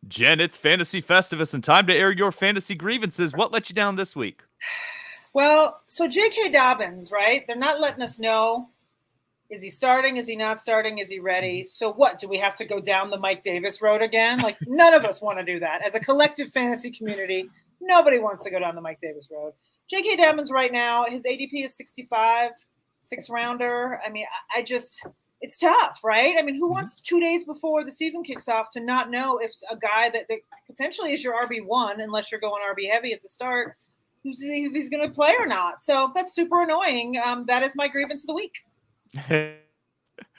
Jen, it's Fantasy Festivus and time to air your fantasy grievances. What let you down this week? Well, so J.K. Dobbins, right? They're not letting us know. Is he starting? Is he not starting? Is he ready? So what? Do we have to go down the Mike Davis road again? Like, none of us want to do that. As a collective fantasy community, nobody wants to go down the Mike Davis road. J.K. Dobbins right now, his ADP is 65, six-rounder. I mean, I just – it's tough, right? I mean, who wants 2 days before the season kicks off to not know if a guy that potentially is your RB1, unless you're going RB heavy at the start, if he's going to play or not? So that's super annoying. That is my grievance of the week.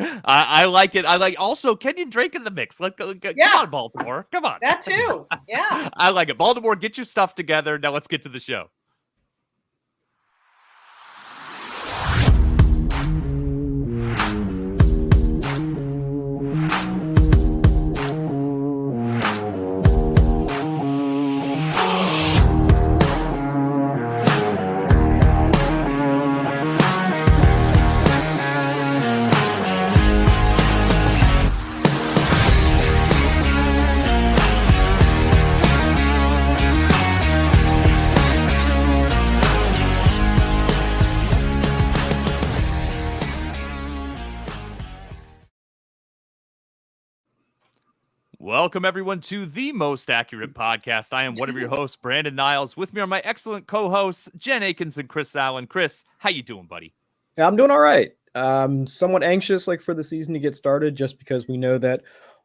I like it. I like also Kenyon Drake in the mix. Come on, Baltimore. Come on. That too. Yeah. I like it. Baltimore, get your stuff together. Now let's get to the show. Welcome, everyone, to the most accurate podcast. I am one of your hosts, Brandon Niles. With me are my excellent co-hosts, Jen Eakins and Chris Allen. Chris, how you doing, buddy? Yeah, I'm doing all right. Somewhat anxious, for the season to get started, just because we know that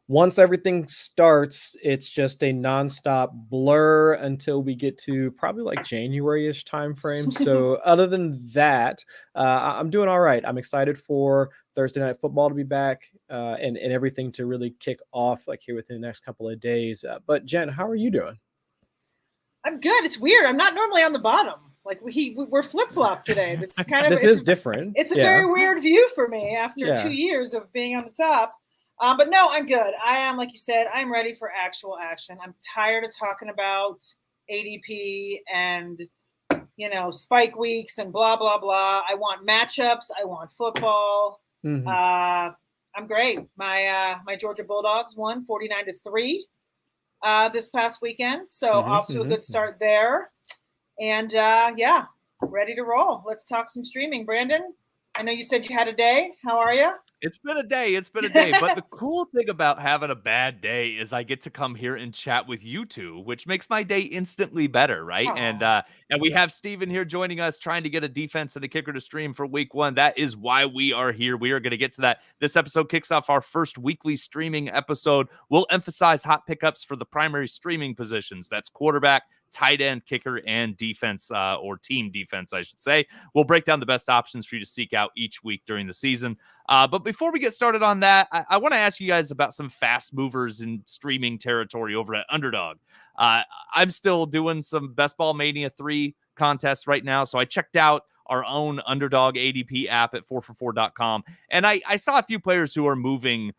once everything starts, it's just a nonstop blur until we get to probably January-ish time frame. So other than that, I'm doing all right. I'm excited for Thursday Night Football to be back and everything to really kick off here within the next couple of days. But Jen, how are you doing? I'm good. It's weird. I'm not normally on the bottom. We're flip-flop today. This is this is different. It's a very weird view for me after 2 years of being on the top. But no, I'm good. I am, like you said, I'm ready for actual action. I'm tired of talking about ADP and, spike weeks and blah, blah, blah. I want matchups. I want football. Mm-hmm. I'm great. My Georgia Bulldogs won 49-3 this past weekend. So off to a good start there. And, ready to roll. Let's talk some streaming. Brandon, I know you said you had a day. How are you? It's been a day. But the cool thing about having a bad day is I get to come here and chat with you two, which makes my day instantly better, right? Aww. And we have Steven here joining us, trying to get a defense and a kicker to stream for week one. That is why we are here. We are going to get to that. This episode kicks off our first weekly streaming episode. We'll emphasize hot pickups for the primary streaming positions. That's quarterback, tight end, kicker, and defense, or team defense, I should say. We'll break down the best options for you to seek out each week during the season. But before we get started on that, I want to ask you guys about some fast movers in streaming territory over at Underdog. I'm still doing some Best Ball Mania 3 contests right now, so I checked out our own Underdog ADP app at 4for4.com, and I saw a few players who are moving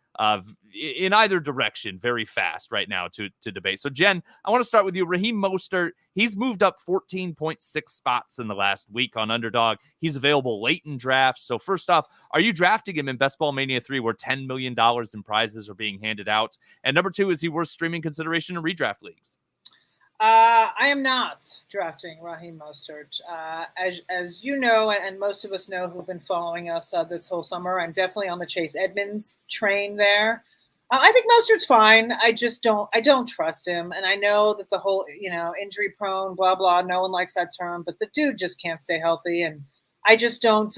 in either direction very fast right now to debate. So, Jen, I want to start with you. Raheem Mostert, he's moved up 14.6 spots in the last week on Underdog. He's available late in drafts. So, first off, are you drafting him in Best Ball Mania 3 where $10 million in prizes are being handed out? And number two, is he worth streaming consideration in redraft leagues? I am not drafting Raheem Mostert. As you know, and most of us know who've been following us this whole summer, I'm definitely on the Chase Edmonds train there. I think Mostert's fine. I don't trust him. And I know that the whole, injury prone, blah, blah, no one likes that term, but the dude just can't stay healthy. And I just don't,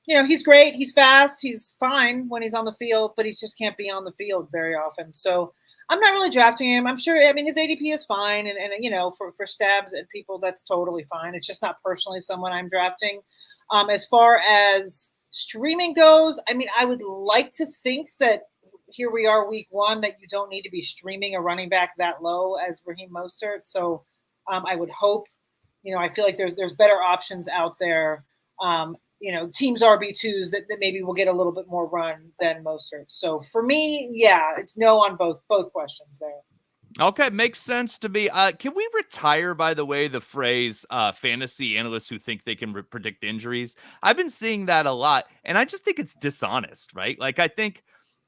he's great. He's fast. He's fine when he's on the field, but he just can't be on the field very often. So I'm not really drafting him. I'm sure, his ADP is fine. And for stabs at people, that's totally fine. It's just not personally someone I'm drafting. As far as streaming goes, I would like to think that here we are week one, that you don't need to be streaming a running back that low as Raheem Mostert. So I would hope, I feel like there's better options out there. Teams RB2s that maybe will get a little bit more run than Mostert. So for me, it's no on both questions there. Okay, makes sense to me. Can we retire, by the way, the phrase fantasy analysts who think they can predict injuries? I've been seeing that a lot, and I just think it's dishonest, right? I think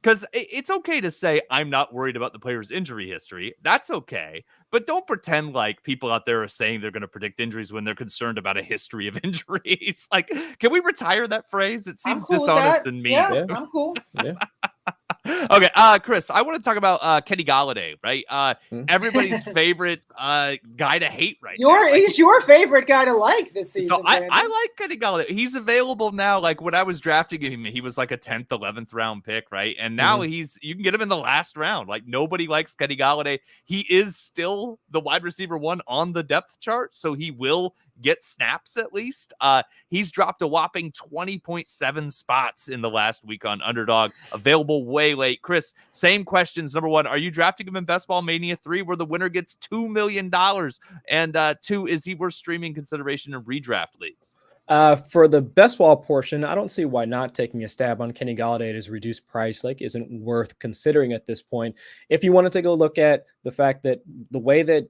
because it's okay to say I'm not worried about the player's injury history. That's okay. But don't pretend like people out there are saying they're going to predict injuries when they're concerned about a history of injuries. Like, can we retire that phrase? It I'm seems cool with dishonest that. and mean. Yeah, Yeah. I'm cool. Yeah. Okay, Chris, I want to talk about Kenny Golladay, right? Everybody's favorite guy to hate right now. He's your favorite guy to like this season. So I like Kenny Golladay. He's available now. Like when I was drafting him, he was like a 10th, 11th round pick, right? And now you can get him in the last round. Like nobody likes Kenny Golladay. He is still the wide receiver 1 on the depth chart, so he will get snaps at least. He's dropped a whopping 20.7 spots in the last week on Underdog. Available way late. Chris, same questions. Number 1, are you drafting him in Best Ball Mania 3 where the winner gets $2 million? And 2, is he worth streaming consideration in redraft leagues? For the best ball portion, I don't see why not taking a stab on Kenny Golladay at his reduced price isn't worth considering at this point. If you want to take a look at the fact that the way that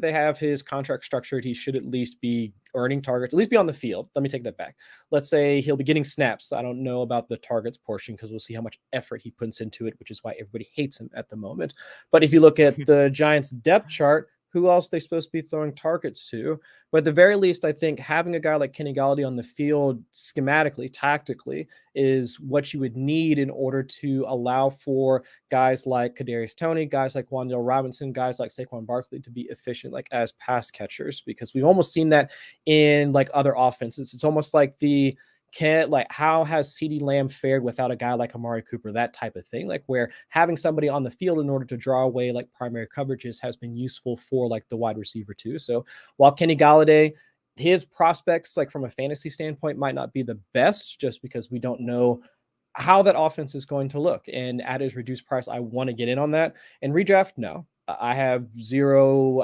they have his contract structured, he should at least be earning targets, at least be on the field. Let me take that back. Let's say he'll be getting snaps. I don't know about the targets portion because we'll see how much effort he puts into it, which is why everybody hates him at the moment. But if you look at the Giants depth chart, who else they supposed to be throwing targets to? But at the very least, I think having a guy like Kenny Golladay on the field schematically, tactically, is what you would need in order to allow for guys like Kadarius Toney, guys like Wan'Dale Robinson, guys like Saquon Barkley to be efficient as pass catchers, because we've almost seen that in other offenses. It's almost like how has CeeDee Lamb fared without a guy like Amari Cooper, that type of thing, where having somebody on the field in order to draw away primary coverages has been useful for the wide receiver too. So while Kenny Golladay, his prospects from a fantasy standpoint might not be the best, just because we don't know how that offense is going to look, and at his reduced price, I want to get in on that. And redraft, no. I have zero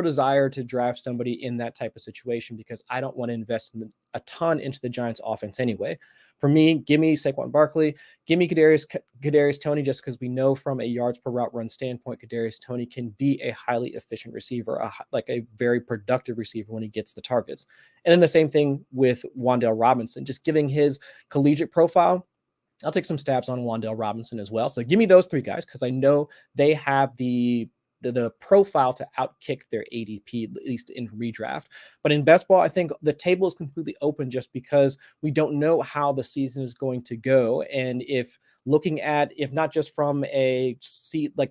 desire to draft somebody in that type of situation because I don't want to invest a ton into the Giants offense anyway. For me, give me Saquon Barkley, give me Kadarius Toney, just because we know from a yards per route run standpoint, Kadarius Toney can be a highly efficient receiver, a very productive receiver when he gets the targets. And then the same thing with Wan'Dale Robinson, just giving his collegiate profile. I'll take some stabs on Wan'Dale Robinson as well. So give me those 3 guys because I know they have the profile to outkick their ADP, at least in redraft. But in best ball, I think the table is completely open just because we don't know how the season is going to go. And if not just from the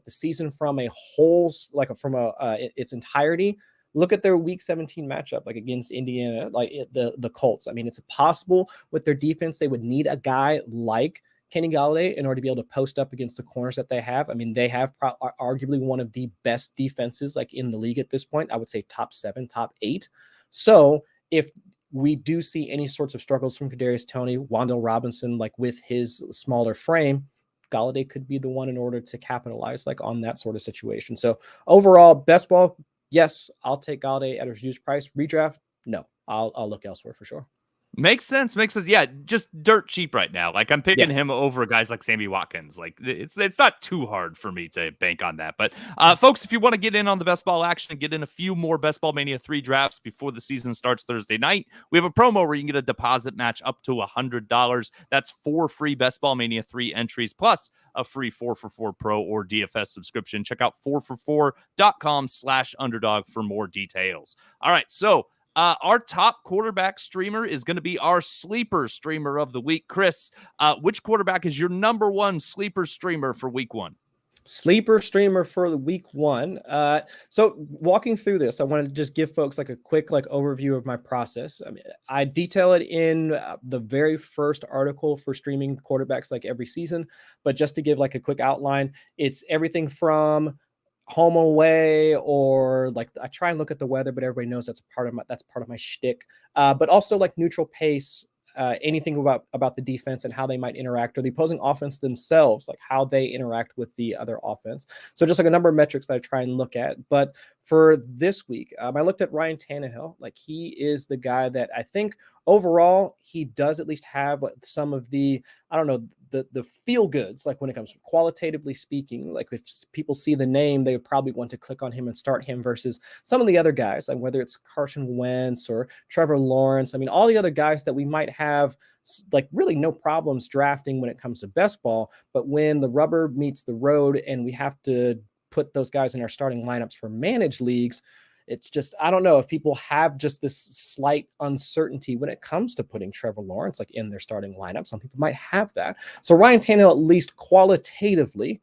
season from a whole, its entirety, look at their week 17 matchup, against Indiana, the Colts. I mean, it's possible with their defense, they would need a guy like Kenny Golladay in order to be able to post up against the corners that they have. I mean, they have arguably one of the best defenses in the league at this point. I would say top 7, top 8. So if we do see any sorts of struggles from Kadarius Toney, Wan'Dale Robinson, with his smaller frame, Golladay could be the one in order to capitalize on that sort of situation. So overall, best ball, yes, I'll take Golladay at a reduced price. Redraft, no, I'll look elsewhere for sure. Makes sense. Yeah, just dirt cheap right now. I'm picking him over guys like Sammy Watkins. It's not too hard for me to bank on that. But folks, if you want to get in on the best ball action and get in a few more Best Ball Mania 3 drafts before the season starts Thursday night, we have a promo where you can get a deposit match up to $100. That's 4 free Best Ball Mania 3 entries plus a free 4for4 Pro or DFS subscription. Check out 4for4.com/underdog for more details. All right, so our top quarterback streamer is going to be our sleeper streamer of the week. Chris, which quarterback is your number 1 sleeper streamer for week 1? Sleeper streamer for the week 1. So walking through this, I want to just give folks a quick overview of my process. I mean, I detail it in the very first article for streaming quarterbacks every season, but just to give a quick outline, it's everything from home away, or I try and look at the weather, but everybody knows that's part of my shtick. But also neutral pace, anything about the defense and how they might interact, or the opposing offense themselves, how they interact with the other offense. So just a number of metrics that I try and look at. But for this week, I looked at Ryan Tannehill. He is the guy that I think overall he does at least have some of the, the feel goods, like when it comes to qualitatively speaking, like if people see the name, they would probably want to click on him and start him versus some of the other guys, like whether it's Carson Wentz or Trevor Lawrence. I mean, all the other guys that we might have like really no problems drafting when it comes to best ball, but when the rubber meets the road and we have to put those guys in our starting lineups for managed leagues, it's just, I don't know if people have just this slight uncertainty when it comes to putting Trevor Lawrence like in their starting lineup. Some people might have that. So Ryan Tannehill, at least qualitatively,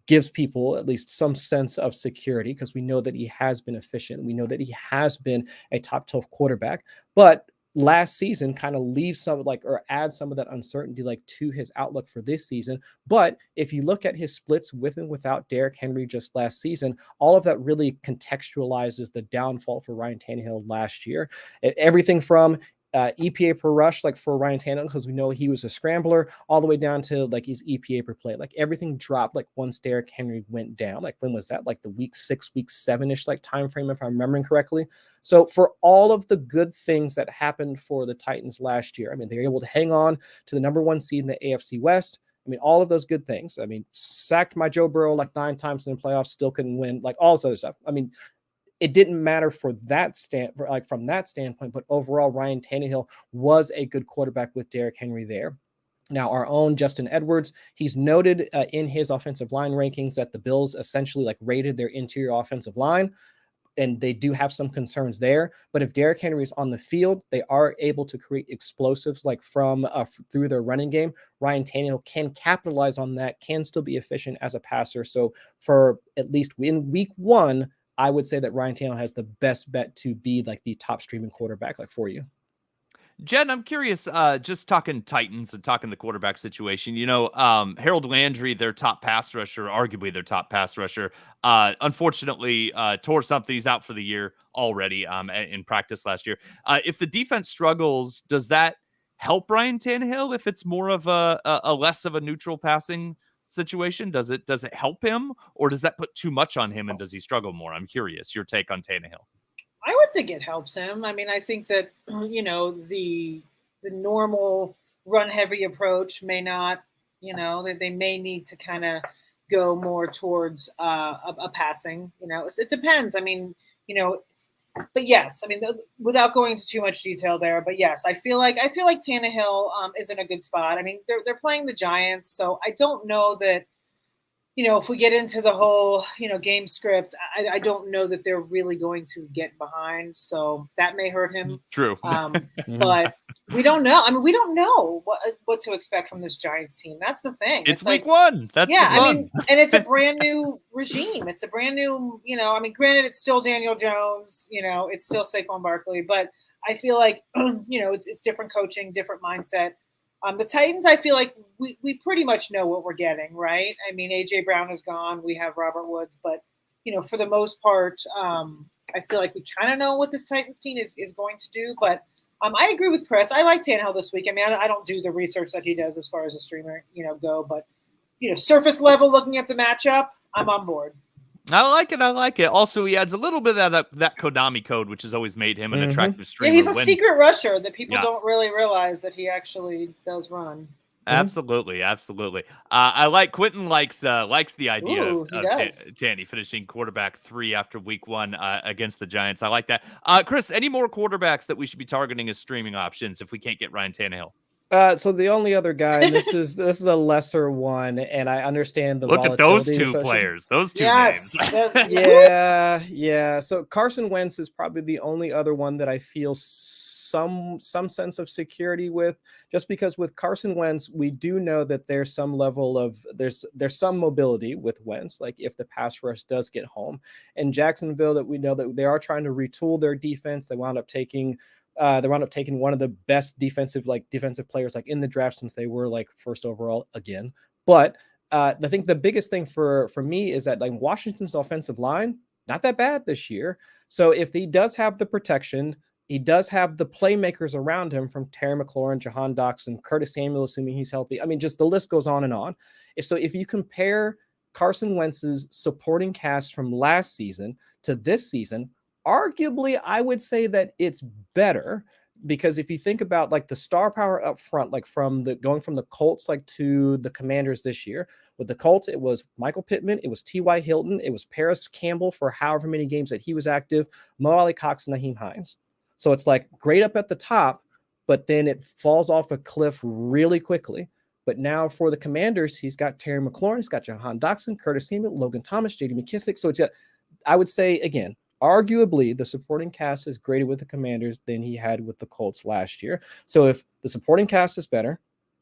gives people at least some sense of security because we know that he has been efficient. We know that he has been a top 12 quarterback, but last season kind of leaves some like, or add some of that uncertainty like to his outlook for this season. But if you look at his splits with and without Derrick Henry just last season, all of that really contextualizes the downfall for Ryan Tannehill last year. Everything from EPA per rush, like for Ryan Tannehill, because we know he was a scrambler, all the way down to like his EPA per play. Like everything dropped like once Derrick Henry went down. Like when was that? Like the week 6, week 7-ish like time frame, if I'm remembering correctly. So for all of the good things that happened for the Titans last year, I mean, they were able to hang on to the number 1 seed in the AFC West. I mean, all of those good things. I mean, sacked my Joe Burrow like 9 times in the playoffs, still couldn't win, like all this other stuff. I mean, it didn't matter for that like from that standpoint, but overall, Ryan Tannehill was a good quarterback with Derrick Henry there. Now, our own Justin Edwards, he's noted in his offensive line rankings that the Bills essentially like rated their interior offensive line, and they do have some concerns there. But if Derrick Henry is on the field, they are able to create explosives like from through their running game. Ryan Tannehill can capitalize on that, can still be efficient as a passer. So for at least in week 1, I would say that Ryan Tannehill has the best bet to be like the top streaming quarterback like for you. Jen, I'm curious, just talking Titans and talking the quarterback situation, Harold Landry, their top pass rusher, arguably their top pass rusher, unfortunately tore something. He's out for the year already in practice last year. If the defense struggles, does that help Ryan Tannehill if it's more of a less of a neutral passing situation? Does it help him, or does that put too much on him and does he struggle more? I'm curious your take on Tannehill. I would think it helps him. I mean, I think that the normal run heavy approach may not, that they may need to kind of go more towards a passing. It depends. I mean, but yes, I mean, without going into too much detail there, but yes, I feel like Tannehill is in a good spot. I mean, they're playing the Giants, so I don't know that, if we get into the whole, game script, I don't know that they're really going to get behind. So that may hurt him. True. But we don't know. I mean, we don't know what to expect from this Giants team. That's the thing. It's week 1. That's I mean, and it's a brand new regime. It's a brand new, I mean, granted, it's still Daniel Jones, it's still Saquon Barkley, but I feel like, it's different coaching, different mindset. The Titans, I feel like we pretty much know what we're getting, right? I mean, A.J. Brown is gone. We have Robert Woods. But, for the most part, I feel like we kind of know what this Titans team is going to do. But I agree with Chris. I like Tannehill this week. I mean, I don't do the research that he does as far as a streamer, go. But, surface level, looking at the matchup, I'm on board. I like it. Also, he adds a little bit of that Konami code, which has always made him an attractive streamer. Yeah, he's a secret rusher that people don't really realize that he actually does run. Absolutely. I like Quentin likes the idea of Tanny finishing quarterback 3 after week 1 against the Giants. I like that. Chris, any more quarterbacks that we should be targeting as streaming options if we can't get Ryan Tannehill? So the only other guy, and this is a lesser one, and I understand the look at those 2 players, those 2 names. Yeah. So Carson Wentz is probably the only other one that I feel some sense of security with, just because with Carson Wentz, we do know that there's some level of there's some mobility with Wentz, like if the pass rush does get home. And Jacksonville, that we know that they are trying to retool their defense. They wound up taking one of the best defensive players like in the draft since they were like first overall again. But I think the biggest thing for me is that like Washington's offensive line, not that bad this year. So if he does have the protection, he does have the playmakers around him from Terry McLaurin, Jahan Doxson, Curtis Samuel, assuming he's healthy. I mean, just the list goes on and on. So if you compare Carson Wentz's supporting cast from last season to this season, arguably, I would say that it's better, because if you think about like the star power up front, like going from the Colts like to the Commanders this year, with the Colts, it was Michael Pittman, it was T.Y. Hilton, it was Paris Campbell for however many games that he was active, Mo Ali Cox, and Naheem Hines. So it's like great up at the top, but then it falls off a cliff really quickly. But now for the Commanders, he's got Terry McLaurin, he's got Jahan Dotson, Curtis Samuel, Logan Thomas, J.D. McKissick. So I would say, again, arguably the supporting cast is greater with the Commanders than he had with the Colts last year. So if the supporting cast is better,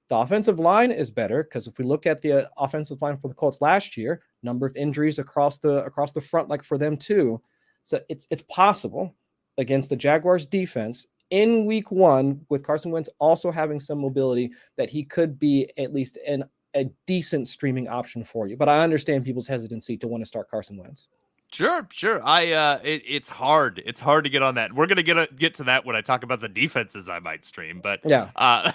the offensive line is better, because if we look at the offensive line for the Colts last year, number of injuries across the front, like for them too. So it's possible against the Jaguars defense in week 1 with Carson Wentz also having some mobility that he could be at least a decent streaming option for you. But I understand people's hesitancy to want to start Carson Wentz. Sure. It's hard. It's hard to get on that. We're gonna get to that when I talk about the defenses I might stream. But yeah,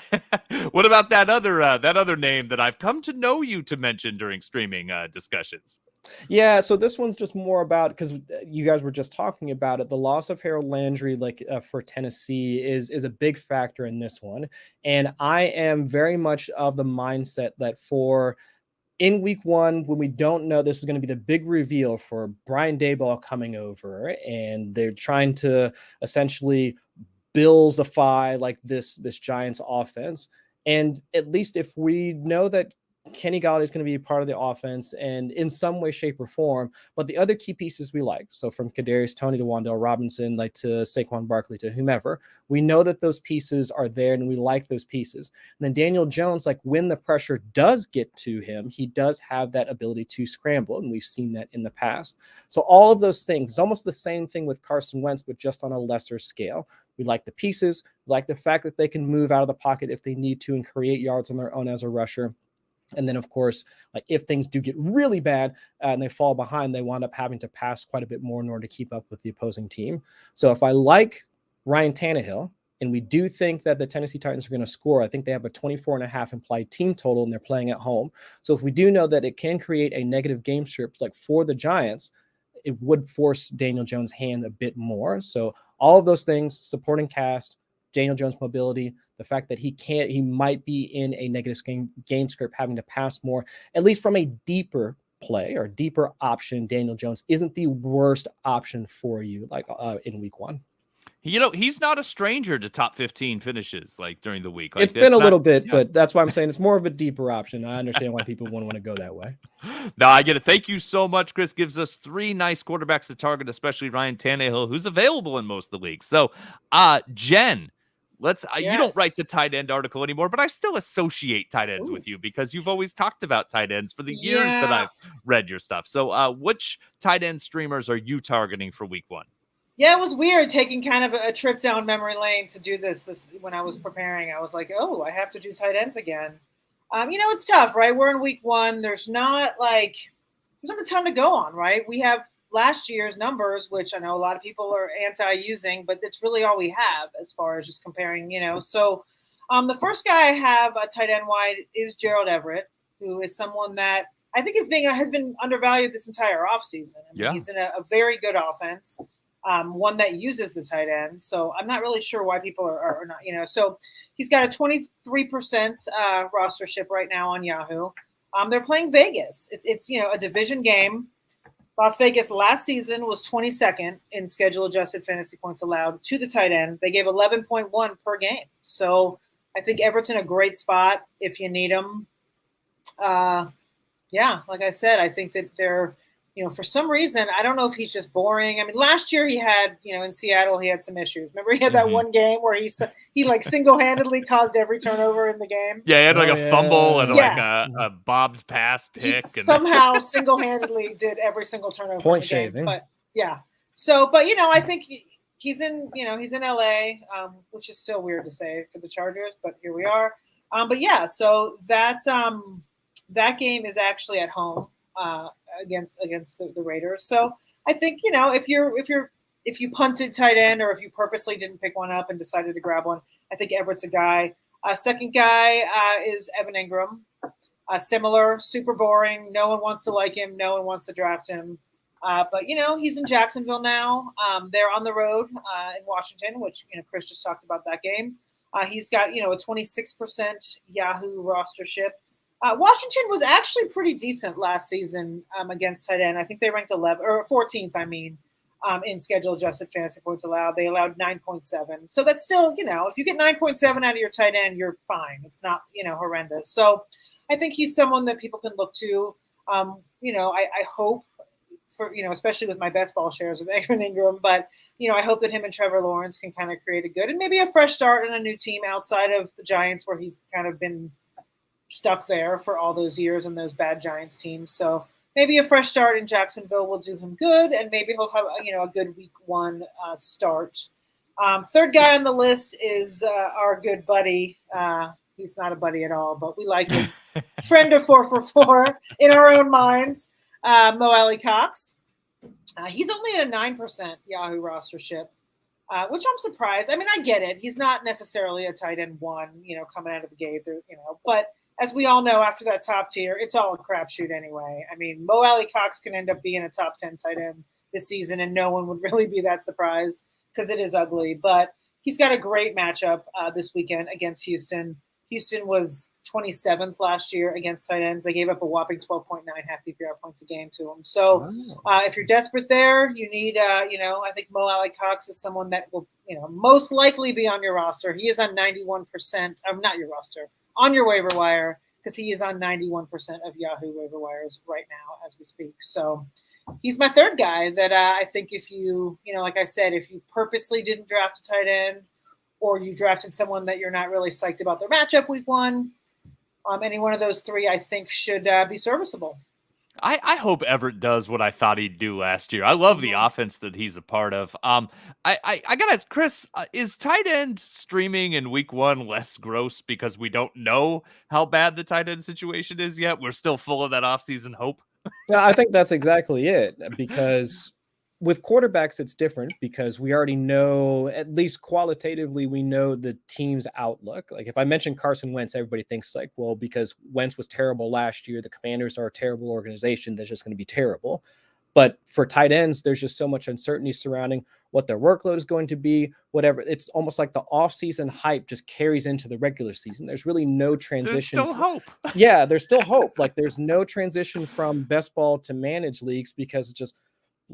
what about that other name that I've come to know you to mention during streaming discussions? Yeah, so this one's just more about, because you guys were just talking about it, the loss of Harold Landry, like for Tennessee, is a big factor in this one. And I am very much of the mindset that in week 1, when we don't know, this is going to be the big reveal for Brian Daboll coming over, and they're trying to essentially Billsify like this Giants offense. And at least if we know that Kenny Golladay is going to be part of the offense and in some way, shape, or form, but the other key pieces we like, so from Kadarius Toney to Wan'Dale Robinson, like to Saquon Barkley to whomever, we know that those pieces are there and we like those pieces. And then Daniel Jones, like when the pressure does get to him, he does have that ability to scramble, and we've seen that in the past. So all of those things, it's almost the same thing with Carson Wentz, but just on a lesser scale. We like the pieces, we like the fact that they can move out of the pocket if they need to and create yards on their own as a rusher. And then, of course, like if things do get really bad and they fall behind, they wind up having to pass quite a bit more in order to keep up with the opposing team. So if I like Ryan Tannehill, and we do think that the Tennessee Titans are going to score, I think they have a 24.5 implied team total, and they're playing at home. So if we do know that it can create a negative game script like for the Giants, it would force Daniel Jones' hand a bit more. So all of those things, supporting cast, Daniel Jones' mobility, the fact that he might be in a negative game script, having to pass more, at least from a deeper play or deeper option, Daniel Jones isn't the worst option for you, like in week 1. He's not a stranger to top 15 finishes like during the week. Like, it's been a little bit, but that's why I'm saying it's more of a deeper option. I understand why people wouldn't want to go that way. No, I get it. Thank you so much. Chris gives us 3 nice quarterbacks to target, especially Ryan Tannehill, who's available in most of the leagues. So, Jen, you don't write the tight end article anymore, but I still associate tight ends with you because you've always talked about tight ends for the years that I've read your stuff. So which tight end streamers are you targeting for week 1? Yeah, it was weird taking kind of a trip down memory lane to do this when I was preparing. I was like, oh, I have to do tight ends again. It's tough, right? We're in week 1. There's not a ton to go on, right? We have last year's numbers, which I know a lot of people are anti-using, but it's really all we have as far as just comparing, So the first guy I have a tight end wide is Gerald Everett, who is someone that I think has been undervalued this entire offseason. He's in a very good offense, one that uses the tight end. So I'm not really sure why people are not, So he's got a 23% rostership right now on Yahoo. They're playing Vegas. It's a division game. Las Vegas last season was 22nd in schedule-adjusted fantasy points allowed to the tight end. They gave 11.1 per game. So I think Everett's in a great spot if you need him. Like I said, I think that they're, for some reason, I don't know if he's just boring. I mean, last year he had, in Seattle, he had some issues. Remember he had that one game where he like single-handedly caused every turnover in the game? Yeah, he had a fumble and a bobbed pass pick. Somehow single-handedly did every single turnover Point in the game. shaving. But yeah. So, but I think he's in LA, which is still weird to say for the Chargers, but here we are. But yeah, so that game is actually at home. Against the Raiders. So I think, if you punted tight end or if you purposely didn't pick one up and decided to grab one, I think Everett's a guy. Second guy is Evan Ingram. Similar, super boring. No one wants to like him. No one wants to draft him. But, he's in Jacksonville now. They're on the road in Washington, which, Chris just talked about that game. He's got, a 26% Yahoo rostership. Washington was actually pretty decent last season against tight end. I think they ranked 11 or 14th, in schedule adjusted fantasy points allowed. They allowed 9.7. So that's still, if you get 9.7 out of your tight end, you're fine. It's not, horrendous. So I think he's someone that people can look to. I hope for, especially with my best ball shares of Evan Ingram, but, I hope that him and Trevor Lawrence can kind of create a good and maybe a fresh start in a new team outside of the Giants where he's kind of been stuck there for all those years in those bad Giants teams. So maybe a fresh start in Jacksonville will do him good, and maybe he'll have a good week one start. Third guy on the list is our good buddy. He's not a buddy at all, but we like him. Friend of 444 in our own minds, Mo Alley-Cox. He's only at a 9% Yahoo rostership, which I'm surprised. I mean, I get it. He's not necessarily a tight end one, coming out of the gate, but as we all know, after that top tier, it's all a crapshoot anyway. I mean, Mo Alley-Cox can end up being a top 10 tight end this season, and no one would really be that surprised because it is ugly. But he's got a great matchup this weekend against Houston. Houston was 27th last year against tight ends. They gave up a whopping 12.9 half PPR points a game to them. So if you're desperate there, you need, I think Mo Alley-Cox is someone that will, most likely be on your roster. He is on 91%. Not your roster. On your waiver wire, because he is on 91% of Yahoo waiver wires right now as we speak. So he's my third guy that I think if you, like I said, if you purposely didn't draft a tight end or you drafted someone that you're not really psyched about their matchup week one, any one of those three I think should be serviceable. I hope Everett does what I thought he'd do last year. I love the offense that he's a part of. I gotta ask Chris, is tight end streaming in week one less gross because we don't know how bad the tight end situation is yet? We're still full of that offseason hope. Yeah, I think that's exactly it, because with quarterbacks, it's different because we already know, at least qualitatively, we know the team's outlook. Like if I mention Carson Wentz, everybody thinks like, well, because Wentz was terrible last year, the Commanders are a terrible organization that's just going to be terrible. But for tight ends, there's just so much uncertainty surrounding what their workload is going to be, whatever. It's almost like the offseason hype just carries into the regular season. There's really no transition. There's still hope. Yeah, there's still hope. Like there's no transition from best ball to managed leagues because it's just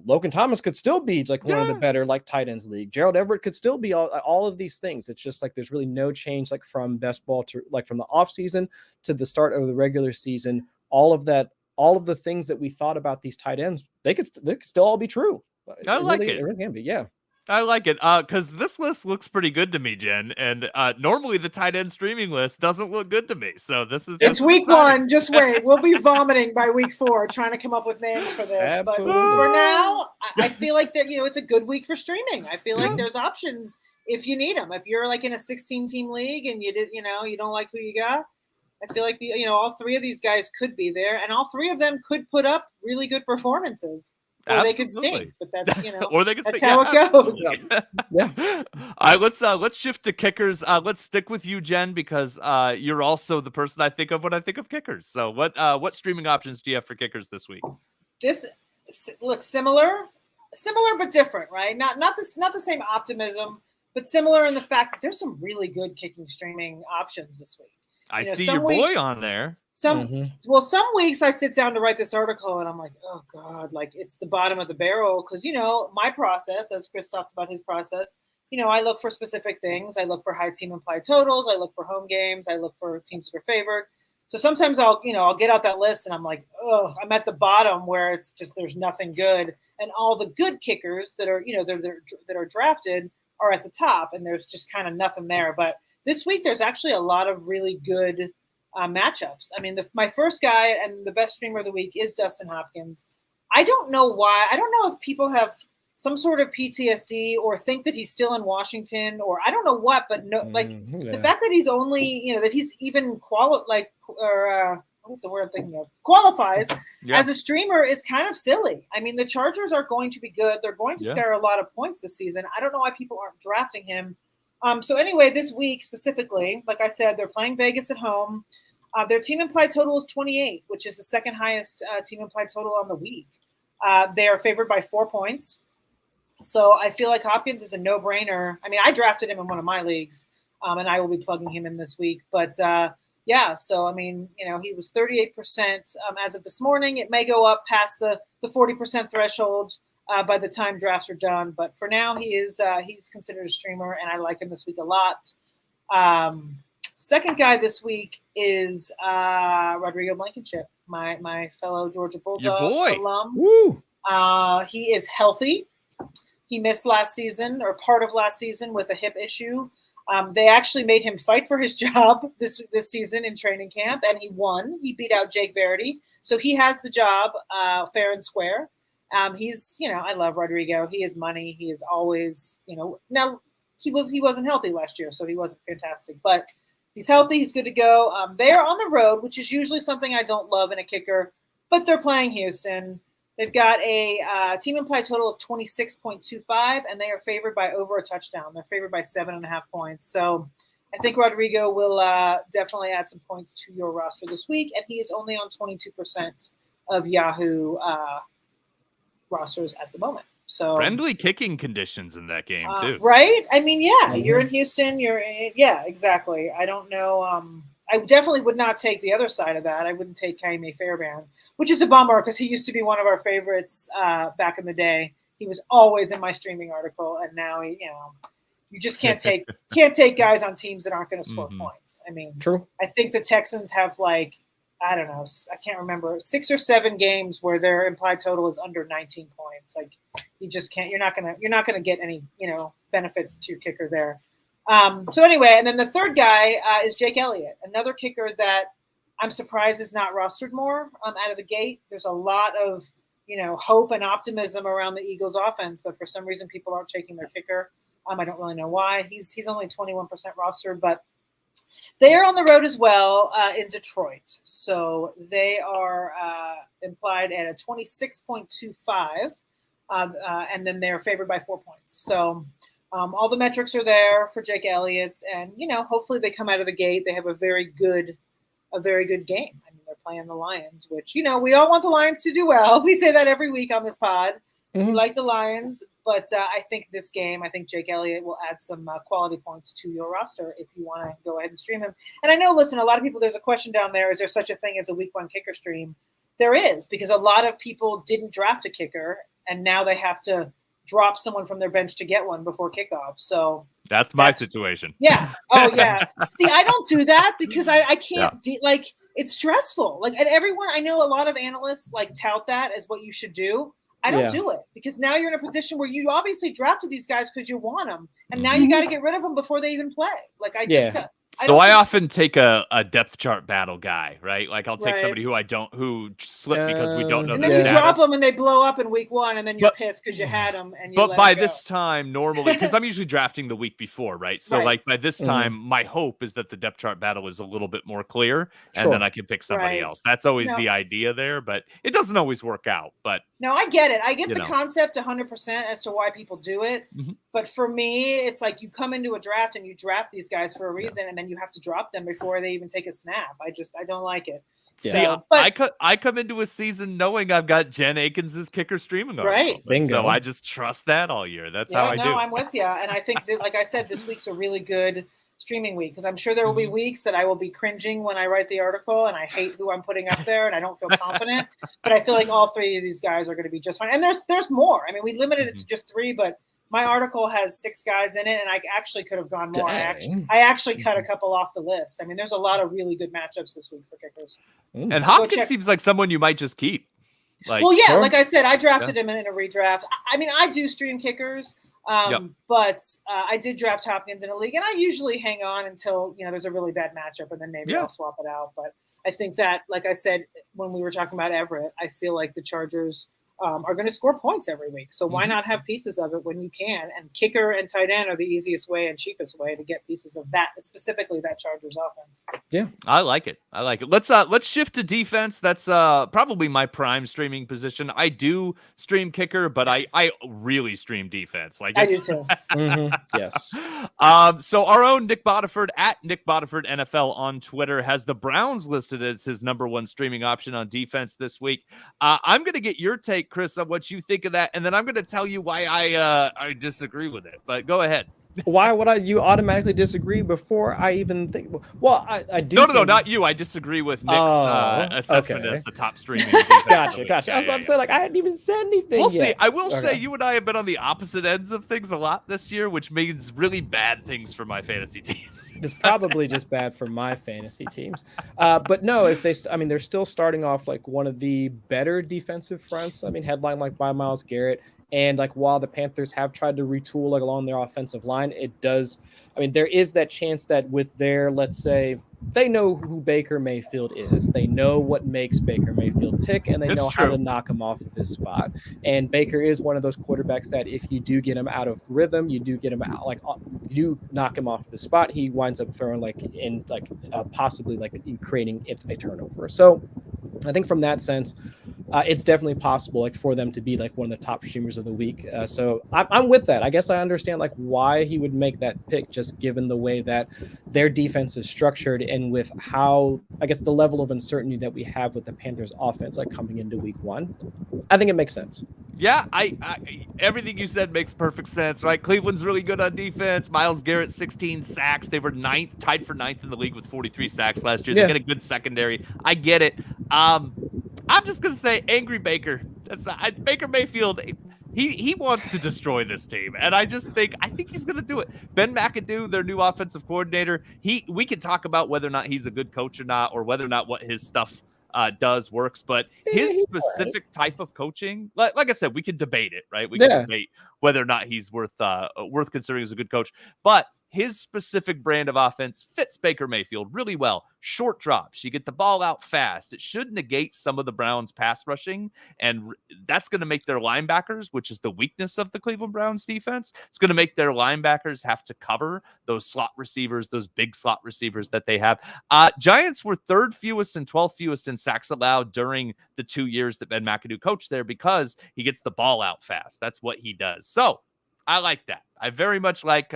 Logan Thomas could still be like one of the better like tight ends league. Gerald Everett could still be all of these things. It's just like there's really no change like from best ball to like from the off season to the start of the regular season. All of the things that we thought about these tight ends, they could still all be true. I like it. It really can be, yeah. I like it because this list looks pretty good to me, Jen. And normally the tight end streaming list doesn't look good to me. So it's week one. Just wait. We'll be vomiting by week 4 trying to come up with names for this. Absolutely. But for now, I feel like that it's a good week for streaming. I feel like there's options if you need them. If you're like in a 16-team league and you don't like who you got, I feel like all three of these guys could be there, and all three of them could put up really good performances. Or Absolutely. they could stink, but that's or they could that's stink. how it goes. Yeah. All right, let's shift to kickers. Let's stick with you, Jen, because you're also the person I think of when I think of kickers. So what streaming options do you have for kickers this week? This looks similar but different, right? Not the same optimism, but similar in the fact that there's some really good kicking streaming options this week. I see your boy on there. Some weeks I sit down to write this article and I'm like, oh God, like it's the bottom of the barrel. Cause my process, as Chris talked about his process, I look for specific things. I look for high team implied totals. I look for home games. I look for teams that are favored. So sometimes I'll get out that list and I'm like, oh, I'm at the bottom where it's just, there's nothing good. And all the good kickers that are, that are drafted are at the top and there's just kind of nothing there. But this week, there's actually a lot of really good matchups. I mean, my first guy and the best streamer of the week is Dustin Hopkins. I don't know why. I don't know if people have some sort of PTSD or think that he's still in Washington or I don't know what, but no, the fact that he's only, that he's even qualifies as a streamer is kind of silly. I mean, the Chargers are going to be good. They're going to scare a lot of points this season. I don't know why people aren't drafting him. So anyway, this week specifically, like I said, they're playing Vegas at home. Their team implied total is 28, which is the second highest team implied total on the week. They are favored by 4 points. So I feel like Hopkins is a no-brainer. I mean, I drafted him in one of my leagues, and I will be plugging him in this week. But yeah, so I mean, he was 38% as of this morning. It may go up past the 40% threshold by the time drafts are done. But for now, he's considered a streamer, and I like him this week a lot. Second guy this week is Rodrigo Blankenship, my fellow Georgia Bulldog alum. Woo. He is healthy. He missed last season or part of last season with a hip issue. They actually made him fight for his job this season in training camp, and he won. He beat out Jake Verity, so he has the job fair and square. He's, I love Rodrigo. He is money. He is always, now he wasn't healthy last year, so he wasn't fantastic, but he's healthy. He's good to go. They're on the road, which is usually something I don't love in a kicker, but they're playing Houston. They've got a team implied total of 26.25, and they are favored by over a touchdown. They're favored by 7.5 points. So I think Rodrigo will definitely add some points to your roster this week, and he is only on 22% of Yahoo rosters at the moment. So friendly kicking conditions in that game too, right? I mean, yeah, you're in Houston. Yeah, exactly. I don't know. I definitely would not take the other side of that. I wouldn't take Kaime Fairbairn, which is a bummer because he used to be one of our favorites back in the day. He was always in my streaming article, and now you just can't take guys on teams that aren't going to score points. I mean, true. I think the Texans have I don't know, I can't remember, 6 or 7 games where their implied total is under 19 points. Like you just can't. You're not gonna get any benefits to your kicker there. So anyway, and then the third guy is Jake Elliott, another kicker that I'm surprised is not rostered more out of the gate. There's a lot of hope and optimism around the Eagles offense, but for some reason people aren't taking their kicker. I don't really know why. He's only 21% rostered, but they are on the road as well in Detroit. So they are implied at a 26.25, and then they're favored by 4 points. So all the metrics are there for Jake Elliott, and hopefully they come out of the gate. They have a very good game. I mean, they're playing the Lions, which we all want the Lions to do well. We say that every week on this pod. We like the Lions, but I think this game, Jake Elliott will add some quality points to your roster if you want to go ahead and stream him. And I know, listen, a lot of people, there's a question down there, is there such a thing as a week 1 kicker stream? There is, because a lot of people didn't draft a kicker, and now they have to drop someone from their bench to get one before kickoff. So that's my situation. Yeah. Oh, yeah. See, I don't do that because I can't it's stressful. And everyone, I know a lot of analysts tout that as what you should do. I don't do it because now you're in a position where you obviously drafted these guys because you want them, and now you got to get rid of them before they even play. I often take a depth chart battle guy, right? Like I'll take somebody who slipped because we don't know. And then you drop them and they blow up in week 1, and then you're pissed because you had them. And but by this time, normally, because I'm usually drafting the week before, right? So by this time, my hope is that the depth chart battle is a little bit more clear, and then I can pick somebody else. That's always the idea there, but it doesn't always work out. But no, I get it. I get the concept 100% as to why people do it. But for me, it's like you come into a draft and you draft these guys for a reason, and then you have to drop them before they even take a snap. I don't like it. Yeah. See, I come into a season knowing I've got Jen Aikens' kicker streaming. Right. Bingo. So I just trust that all year. That's how I do. I'm with you. And I think that, like I said, this week's a really good streaming week because I'm sure there will be weeks that I will be cringing when I write the article and I hate who I'm putting up there and I don't feel confident. But I feel like all 3 of these guys are going to be just fine. And there's more. I mean, we limited it to just 3, but my article has 6 guys in it, and I actually could have gone more. I actually cut a couple off the list. I mean, there's a lot of really good matchups this week for kickers. And Hopkins seems like someone you might just keep. Like I said, I drafted him in a redraft. I mean, I do stream kickers, but I did draft Hopkins in a league, and I usually hang on until there's a really bad matchup, and then maybe I'll swap it out. But I think that, like I said when we were talking about Everett, I feel like the Chargers are going to score points every week. So why not have pieces of it when you can? And kicker and tight end are the easiest way and cheapest way to get pieces of that, specifically that Chargers offense. Yeah, I like it. Let's shift to defense. That's probably my prime streaming position. I do stream kicker, but I really stream defense. I do too. Yes. So our own Nick Bodiford at Nick Bodiford NFL on Twitter has the Browns listed as his #1 streaming option on defense this week. I'm going to get your take take, Chris, on what you think of that, and then I'm going to tell you why I disagree with it. But go ahead. Why would you automatically disagree before I even think? Well, I do. No, not you. I disagree with Nick's assessment as the top streaming. Gotcha. I was about to say, like, I hadn't even said anything We'll yet. see. I will say you and I have been on the opposite ends of things a lot this year, which means really bad things for my fantasy teams. It's probably just bad for my fantasy teams. But no, they're still starting off like one of the better defensive fronts. I mean, headline like by Myles Garrett. And like while the Panthers have tried to retool like along their offensive line, there is that chance that with their, let's say, they know who Baker Mayfield is. They know what makes Baker Mayfield tick, and they know how to knock him off of his spot. And Baker is one of those quarterbacks that if you do get him out of rhythm, you do get him out, like you knock him off of his spot, he winds up throwing possibly creating a turnover. So I think from that sense, it's definitely possible like for them to be like one of the top streamers of the week. So I'm with that. I guess I understand like why he would make that pick, just given the way that their defense is structured and with how, I guess, the level of uncertainty that we have with the Panthers offense, like coming into week 1. I think it makes sense. Yeah, I everything you said makes perfect sense, right? Cleveland's really good on defense. Myles Garrett, 16 sacks. They were tied for 9th in the league with 43 sacks last year. They get a good secondary. I get it. I'm just gonna say angry Baker. Baker Mayfield. He wants to destroy this team, and I think he's gonna do it. Ben McAdoo, their new offensive coordinator. We can talk about whether or not he's a good coach or not, or whether or not what his stuff works, but his specific type of coaching, like I said, we can debate it, right? We can debate whether or not he's worth considering as a good coach, but his specific brand of offense fits Baker Mayfield really well. Short drops. You get the ball out fast. It should negate some of the Browns' pass rushing, and that's going to make their linebackers, which is the weakness of the Cleveland Browns defense, it's going to make their linebackers have to cover those slot receivers, those big slot receivers that they have. Giants were 3rd fewest and 12th fewest in sacks allowed during the 2 years that Ben McAdoo coached there because he gets the ball out fast. That's what he does. So I like that. I very much like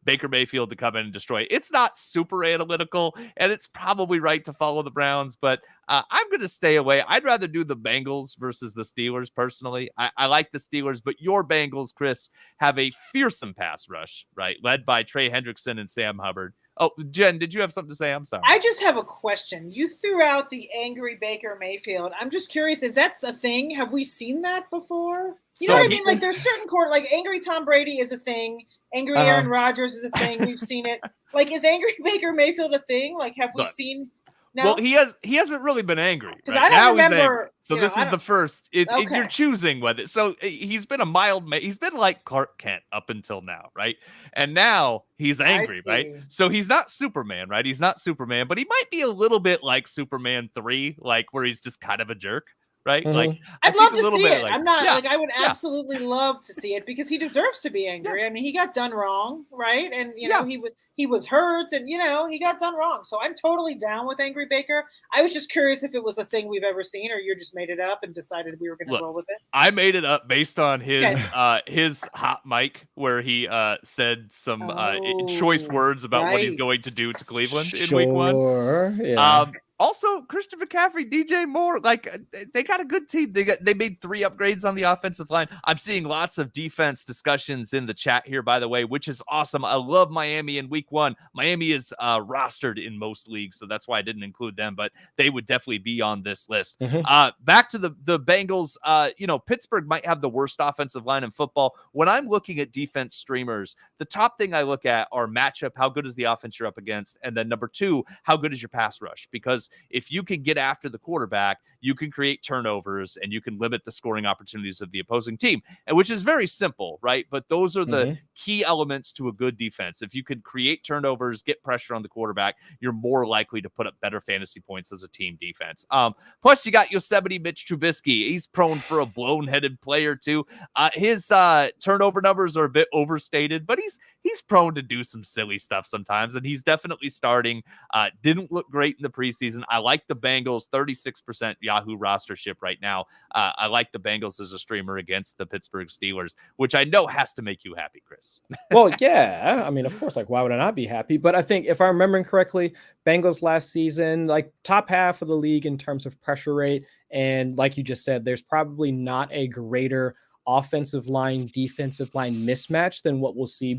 Baker Mayfield to come in and destroy. It's not super analytical, and it's probably right to follow the Browns, but I'm going to stay away. I'd rather do the Bengals versus the Steelers, personally. I like the Steelers, but your Bengals, Chris, have a fearsome pass rush, right, led by Trey Hendrickson and Sam Hubbard. Oh, Jen, did you have something to say? I'm sorry. I just have a question. You threw out the angry Baker Mayfield. I'm just curious, is that the thing? Have we seen that before? You know what I mean? Like there's certain like angry Tom Brady is a thing. Angry Aaron Rodgers is a thing. We've seen it. Like, is angry Baker Mayfield a thing? Like, have we seen? No? Well, he hasn't really been angry. Because I don't remember. So this is the first. You're choosing whether. So he's been a mild. He's been like Clark Kent up until now, right? And now he's angry, right? So he's not Superman, right? He's not Superman, but he might be a little bit like Superman 3, like where he's just kind of a jerk. Right? Mm-hmm. Like I'd love to see it. I'm not like I would absolutely love to see it because he deserves to be angry. I mean, he got done wrong, right? And you know, he was hurt and you know, he got done wrong. So I'm totally down with angry Baker. I was just curious if it was a thing we've ever seen or you just made it up and decided we were going to roll with it. I made it up based on his hot mic where he said some choice words about what he's going to do to Cleveland in week 1. Yeah. Also, Christian McCaffrey, DJ Moore, like they got a good team. They made 3 upgrades on the offensive line. I'm seeing lots of defense discussions in the chat here, by the way, which is awesome. I love Miami in week 1. Miami is rostered in most leagues, so that's why I didn't include them, but they would definitely be on this list. Mm-hmm. Back to the Bengals, Pittsburgh might have the worst offensive line in football. When I'm looking at defense streamers, the top thing I look at are matchup, how good is the offense you're up against, and then number 2, how good is your pass rush? Because if you can get after the quarterback, you can create turnovers and you can limit the scoring opportunities of the opposing team, and which is very simple, right? But those are the key elements to a good defense. If you can create turnovers, get pressure on the quarterback, you're more likely to put up better fantasy points as a team defense. Plus, you got Yosemite Mitch Trubisky. He's prone for a blown-headed player too. His turnover numbers are a bit overstated, but he's prone to do some silly stuff sometimes, and he's definitely starting. Didn't look great in the preseason. I like the Bengals, 36% Yahoo rostership right now. I like the Bengals as a streamer against the Pittsburgh Steelers, which I know has to make you happy, Chris. Well, yeah. I mean, of course, like, why would I not be happy? But I think if I'm remembering correctly, Bengals last season, like top half of the league in terms of pressure rate And like you just said, there's probably not a greater offensive line, defensive line mismatch than what we'll see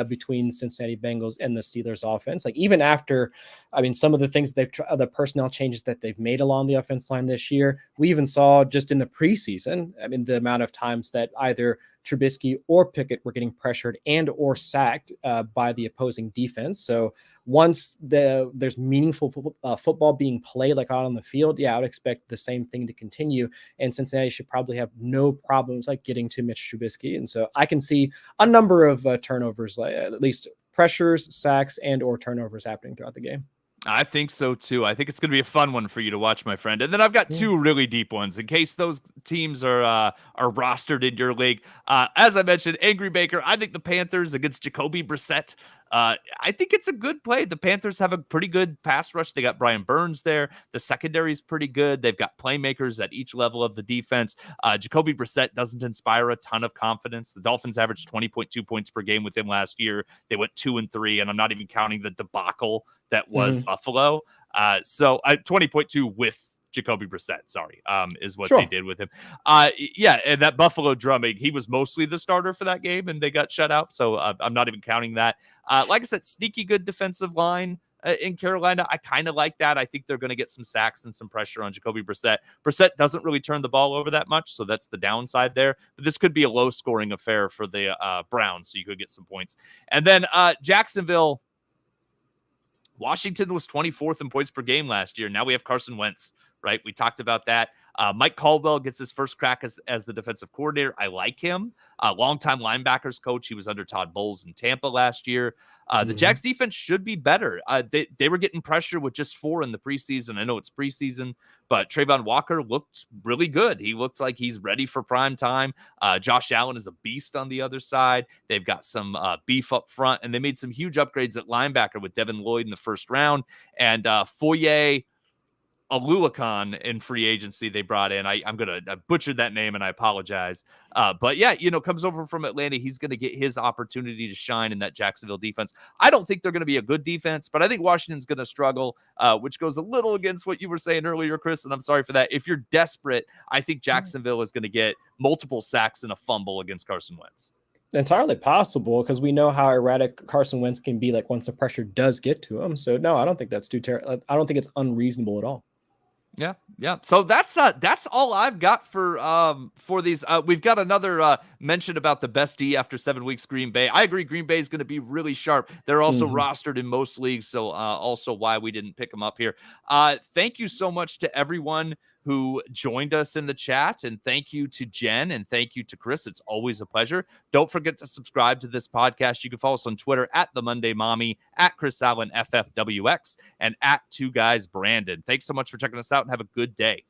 between the Cincinnati Bengals and the Steelers offense. Like even after, I mean, some of the things the personnel changes that they've made along the offense line this year, we even saw just in the preseason, I mean, the amount of times that either Trubisky or Pickett were getting pressured and or sacked by the opposing defense. So once there's meaningful football being played like out on the field, yeah, I would expect the same thing to continue. And Cincinnati should probably have no problems like getting to Mitch Trubisky. And so I can see a number of turnovers, like at least pressures, sacks, and or turnovers happening throughout the game. I think so too. I think it's going to be a fun one for you to watch, my friend. And then I've got two really deep ones in case those teams are rostered in your league. As I mentioned, Angry Baker. I think the Panthers against Jacoby Brissett. I think it's a good play. The Panthers have a pretty good pass rush. They got Brian Burns there. The secondary is pretty good. They've got playmakers at each level of the defense. Jacoby Brissett doesn't inspire a ton of confidence. The Dolphins averaged 20.2 points per game with him last year. They went 2-3, and I'm not even counting the debacle that was Buffalo. So 20.2 with Jacoby Brissett, is what they did with him. Yeah, and that Buffalo drumming, he was mostly the starter for that game, and they got shut out, so I'm not even counting that. Like I said, sneaky good defensive line in Carolina. I kind of like that. I think they're going to get some sacks and some pressure on Jacoby Brissett. Brissett doesn't really turn the ball over that much, so that's the downside there. But this could be a low-scoring affair for the Browns, so you could get some points. And then Jacksonville, Washington was 24th in points per game last year. Now we have Carson Wentz, right? We talked about that. Mike Caldwell gets his first crack as the defensive coordinator. I like him. Longtime linebackers coach. He was under Todd Bowles in Tampa last year. The Jags defense should be better. They were getting pressure with just 4 in the preseason. I know it's preseason, but Trayvon Walker looked really good. He looked like he's ready for prime time. Josh Allen is a beast on the other side. They've got some beef up front, and they made some huge upgrades at linebacker with Devin Lloyd in the first round and Foye Aluakon in free agency they brought in. I butchered that name and I apologize. But yeah, comes over from Atlanta. He's going to get his opportunity to shine in that Jacksonville defense. I don't think they're going to be a good defense, but I think Washington's going to struggle, which goes a little against what you were saying earlier, Chris, and I'm sorry for that. If you're desperate, I think Jacksonville is going to get multiple sacks and a fumble against Carson Wentz. Entirely possible, because we know how erratic Carson Wentz can be like once the pressure does get to him. So no, I don't think that's too terrible. I don't think it's unreasonable at all. Yeah. So that's all I've got for these. We've got another mention about the best D after 7 weeks. Green Bay. I agree. Green Bay is going to be really sharp. They're also rostered in most leagues, so also why we didn't pick them up here. Thank you so much to everyone who joined us in the chat, and thank you to Jen, and thank you to Chris. It's always a pleasure. Don't forget to subscribe to this podcast. You can follow us on Twitter at The Monday Mommy, at Chris Allen FFWX, and at 2 Guys Brandon. Thanks so much for checking us out, and have a good day.